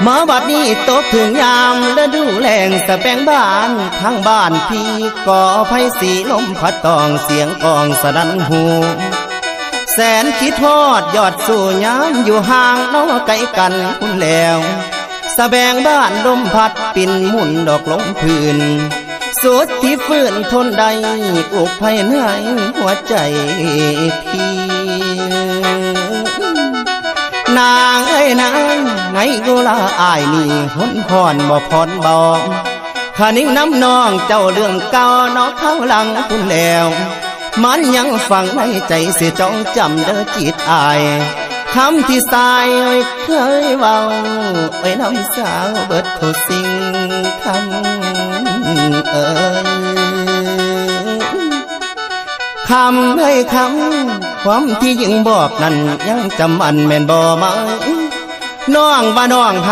มาบัดนี้ตกถึงยามฤดูแล้งสะแปงบ้านทางบ้านพี่ก่อไฟสีลมพัดตองเสียงกองสนั่นหูแสนคิดทอดยอดสู่ยามอยู่ห่างน้อไกลกันคุณแล้วสะแบงบ้านลมพัดปิ่นหมุนดอกลงพื้นสุดที่ฟื้นทนใดอุกภายในหัวใจพี่นางเอ้ยนางไงกูลาอายนี่หนพรบ่พรบอกข้านิ่งน้ำนองเจ้าเรื่องเก่านอกข้างหลังคุณแล้วมันยังฝังในใจเสียจ้องจำเด้อจิตอายคำที่สายเคยเว้าไว้น้ำสาวเบิดทุกสิ่งคำคำให้คำความที่ยิ่งบอกนั้นยังจำอันแม่นบ่มาน้องว่าน้องฮัก